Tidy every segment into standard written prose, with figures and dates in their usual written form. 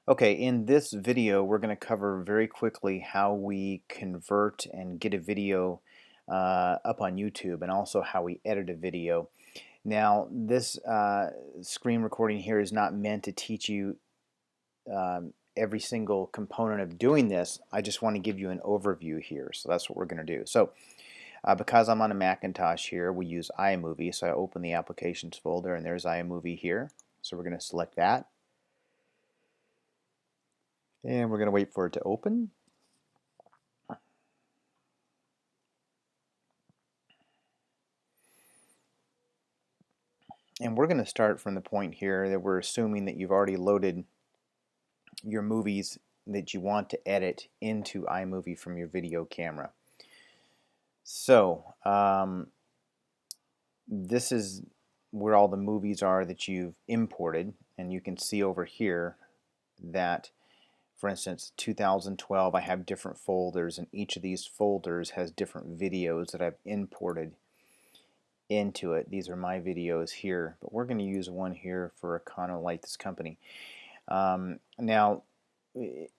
Okay, in this video, we're going to cover very quickly how we convert and get a video up on YouTube, and also how we edit a video. Now, this screen recording here is not meant to teach you every single component of doing this. I just want to give you an overview here, so that's what we're going to do. So, because I'm on a Macintosh here, we use Imovie, so I open the Applications folder, and there's Imovie here. So we're going to select that. And we're going to wait for it to open. And we're going to start from the point here that we're assuming that you've already loaded your movies that you want to edit into iMovie from your video camera. So this is where all the movies are that you've imported, and you can see over here that, for instance, 2012, I have different folders, and each of these folders has different videos that I've imported into it. These are my videos here, but we're going to use one here for Econo like this company. Now,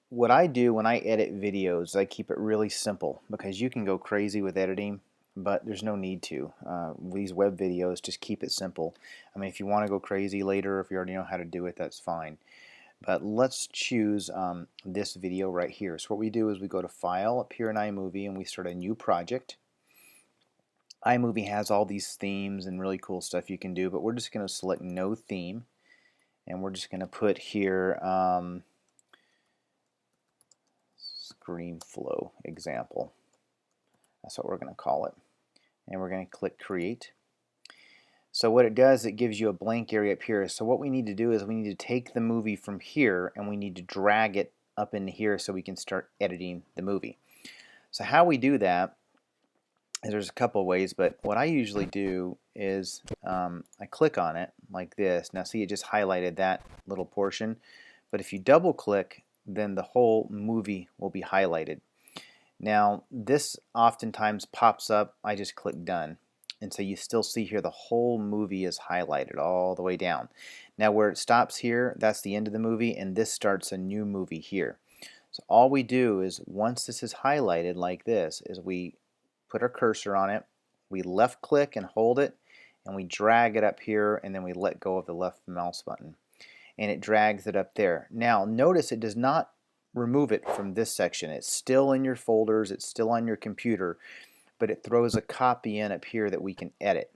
what I do when I edit videos, I keep it really simple, because you can go crazy with editing, but there's no need to. These web videos, just keep it simple. I mean, if you want to go crazy later, if you already know how to do it, that's fine. But let's choose this video right here. So what we do is we go to File up here in iMovie, and we start a new project. iMovie has all these themes and really cool stuff you can do, but we're just going to select no theme, and we're just going to put here screen flow example. That's what we're going to call it. And we're going to click create. So what it does, it gives you a blank area up here. So what we need to do is we need to take the movie from here, and we need to drag it up in here so we can start editing the movie. So how we do that is, there's a couple ways, but what I usually do is I click on it like this. Now see, it just highlighted that little portion, but if you double click, then the whole movie will be highlighted. Now this oftentimes pops up. I just click done, and so you still see here the whole movie is highlighted all the way down. Now where it stops here, that's the end of the movie, and this starts a new movie here. So all we do is, once this is highlighted like this, is we put our cursor on it, we left click and hold it, and we drag it up here, and then we let go of the left mouse button, and it drags it up there. Now notice it does not remove it from this section. It's still in your folders, it's still on your computer, but it throws a copy in up here that we can edit.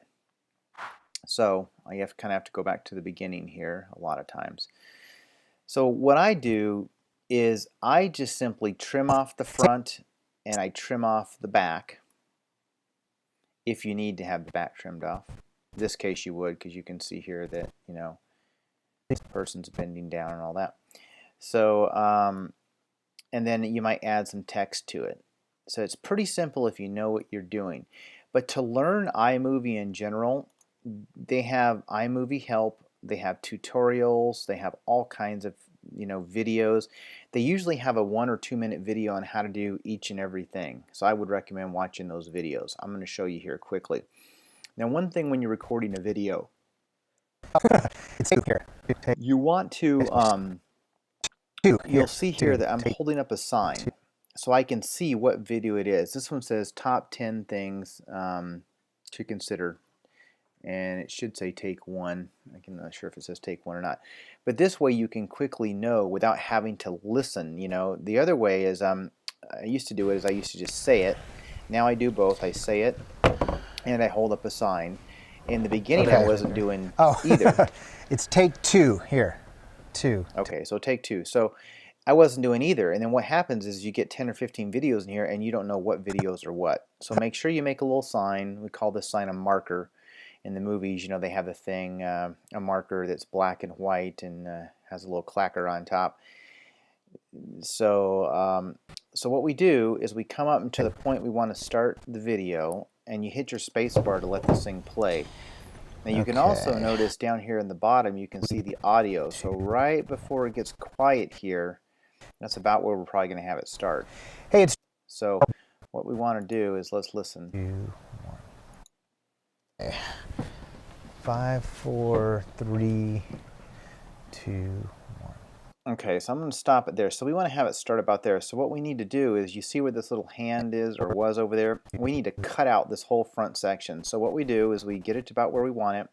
So I kind of have to go back to the beginning here a lot of times. So what I do is I just simply trim off the front, and I trim off the back if you need to have the back trimmed off. In this case you would, because you can see here that, you know, this person's bending down and all that. So and then you might add some text to it. So it's pretty simple if you know what you're doing. But to learn iMovie in general, they have iMovie help, they have tutorials, they have all kinds of, you know, videos. They usually have a 1 or 2 minute video on how to do each and everything. So I would recommend watching those videos. I'm going to show you here quickly. Now, one thing when you're recording a video, It's here. you want to you'll see here that I'm holding up a sign so I can see what video it is. This one says top 10 things to consider, and it should say take one. I'm not sure if it says take one or not, but this way you can quickly know without having to listen. You know, the other way is I used to do it is I used to just say it. Now I do both. I say it and I hold up a sign. In the beginning, I wasn't doing either. It's take two here. Two. Okay, so take two. So I wasn't doing either, and then what happens is you get 10 or 15 videos in here and you don't know what videos are what. So make sure you make a little sign. We call this sign a marker. In the movies, you know, they have a thing, a marker that's black and white and has a little clacker on top. So so what we do is we come up to the point we want to start the video, and you hit your space bar to let this thing play. Now you can also notice down here in the bottom you can see the audio. So right before it gets quiet here, that's about where we're probably going to have it start. Hey, it's So what we want to do is, let's listen. 5, 4, 3, 2, 1. Okay, so I'm going to stop it there. So we want to have it start about there. So what we need to do is, you see where this little hand is or was over there? We need to cut out this whole front section. So what we do is we get it to about where we want it.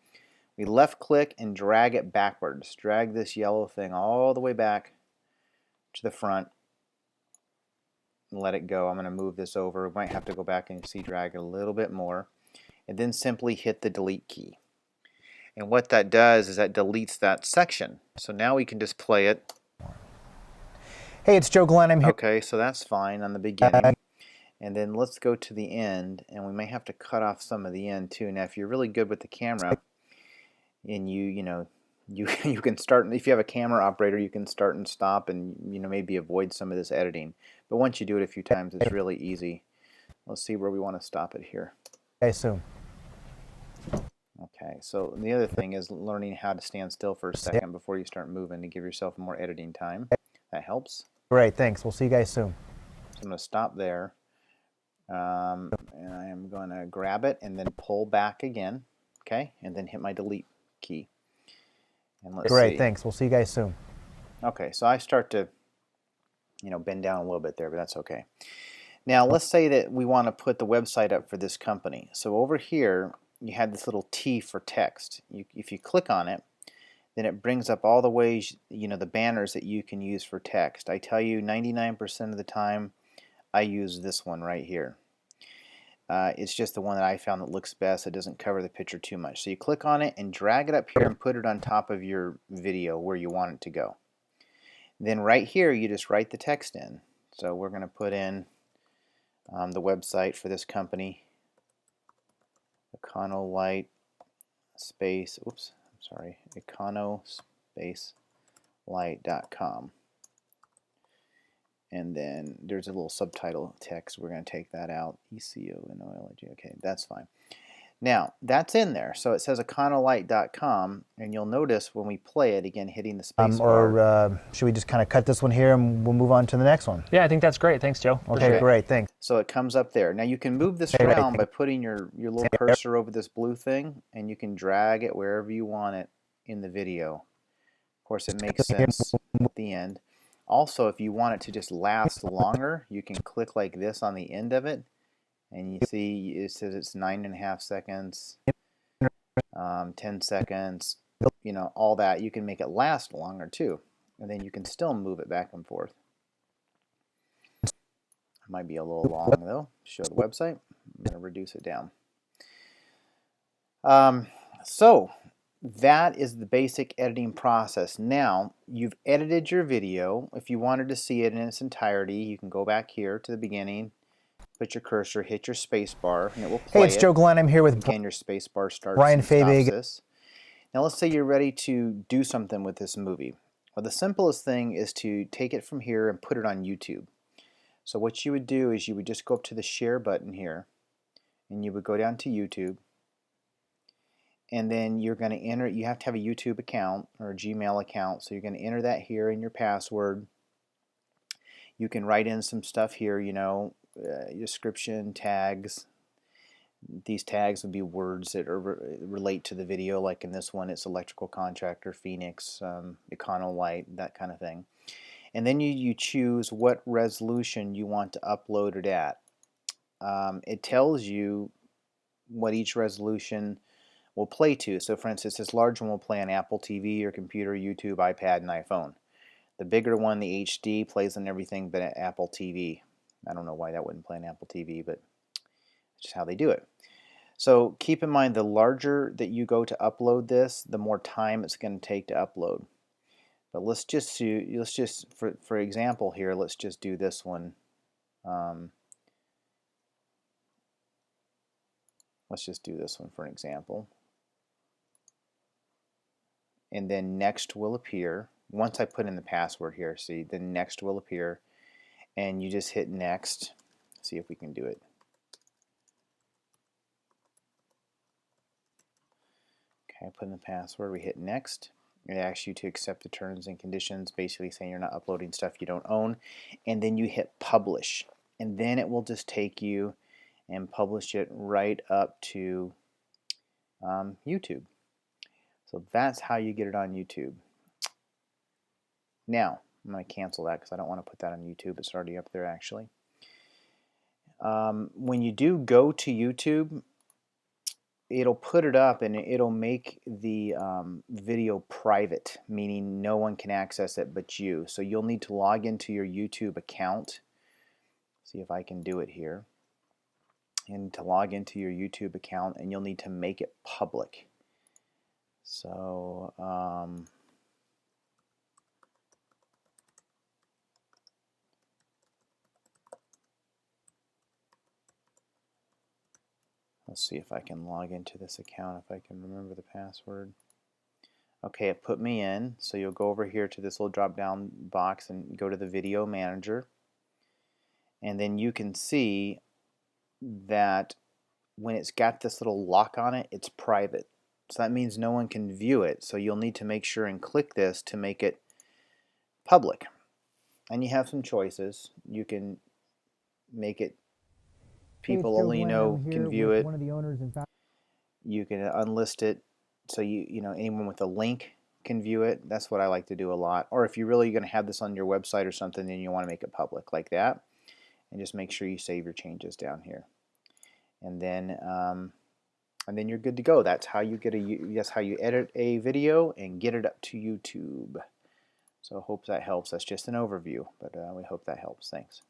We left click and drag it backwards. Drag this yellow thing all the way back to the front and let it go. I'm going to move this over. We might have to go back and see drag it a little bit more. And then simply hit the delete key. And what that does is that deletes that section. So now we can just play it. Hey, it's Joe Glenn. I'm here. Okay, so that's fine on the beginning. And then let's go to the end, and we may have to cut off some of the end too. Now, if you're really good with the camera, and you know, you can start, if you have a camera operator, you can start and stop and, maybe avoid some of this editing. But once you do it a few times, it's really easy. Let's see where we want to stop it here. I assume. Okay, so the other thing is learning how to stand still for a second before you start moving to give yourself more editing time. That helps. Great, thanks. We'll see you guys soon. So I'm going to stop there. And I am going to grab it and then pull back again, okay, and then hit my delete key. And let's Great, see. thanks. We'll see you guys soon. Okay, so I start to, bend down a little bit there, but that's okay. Now let's say that we want to put the website up for this company. So over here, you have this little T for text. If you click on it, then it brings up all the ways, the banners that you can use for text. I tell you, 99% of the time, I use this one right here. It's just the one that I found that looks best. It doesn't cover the picture too much. So you click on it and drag it up here and put it on top of your video where you want it to go. Then right here, you just write the text in. So we're going to put in the website for this company, Econolight space, oops, I'm sorry, econospacelight.com. And then there's a little subtitle text. We're going to take that out. ECO and OLG. Okay, that's fine. Now, that's in there. So it says econolight.com, and you'll notice when we play it, again, hitting the space bar. Or should we just kind of cut this one here and we'll move on to the next one? Yeah, I think that's great. Thanks, Joe. Okay, great, thanks. So it comes up there. Now you can move this around by putting your little cursor over this blue thing, and you can drag it wherever you want it in the video. Of course, it makes sense at the end. Also, if you want it to just last longer, you can click like this on the end of it, and you see it says it's 9.5 seconds, 10 seconds, all that. You can make it last longer too, and then you can still move it back and forth. It might be a little long though. Show the website. I'm going to reduce it down. So that is the basic editing process. Now, you've edited your video. If you wanted to see it in its entirety, you can go back here to the beginning, put your cursor, hit your space bar, and it will play. Hey, it's Joe Glenn. I'm here with Again, your space bar starts Brian and stops Fabig. this. Now, let's say you're ready to do something with this movie. Well, the simplest thing is to take it from here and put it on YouTube. So what you would do is you would just go up to the share button here, and you would go down to YouTube. And then you're going to enter, you have to have a YouTube account or a Gmail account, so you're going to enter that here in your password. You can write in some stuff here, description, tags. These tags would be words that relate to the video, like in this one it's electrical contractor, Phoenix, Econolight, that kind of thing. And then you choose what resolution you want to upload it at. It tells you what each resolution will play to. So for instance, this large one will play on Apple TV, your computer, YouTube, iPad, and iPhone. The bigger one, the HD, plays on everything but Apple TV. I don't know why that wouldn't play on Apple TV, but it's just how they do it. So keep in mind, the larger that you go to upload this, the more time it's going to take to upload. But let's just for example here, let's just do this one. Let's just do this one for an example. And then next will appear. Once I put in the password here, see, then next will appear, and you just hit next. See if we can do it. Okay, I put in the password, we hit next. It asks you to accept the terms and conditions, basically saying you're not uploading stuff you don't own. And then you hit publish. And then it will just take you and publish it right up to YouTube. So that's how you get it on YouTube. Now, I'm going to cancel that because I don't want to put that on YouTube. It's already up there actually. When you do go to YouTube, it'll put it up and it'll make the video private, meaning no one can access it but you. So you'll need to log into your YouTube account. See if I can do it here. And to log into your YouTube account, and you'll need to make it public. So let's see if I can log into this account, if I can remember the password. Okay, it put me in, so you'll go over here to this little drop down box and go to the video manager, and then you can see that when it's got this little lock on it, it's private. So that means no one can view it, so you'll need to make sure and click this to make it public. And you have some choices. You can make it people only can view it. You can unlist it so you know anyone with a link can view it. That's what I like to do a lot. Or if you're really going to have this on your website or something, then you want to make it public like that, and just make sure you save your changes down here, and then you're good to go. That's how you that's how you edit a video and get it up to YouTube. So I hope that helps. That's just an overview, but we hope that helps. Thanks.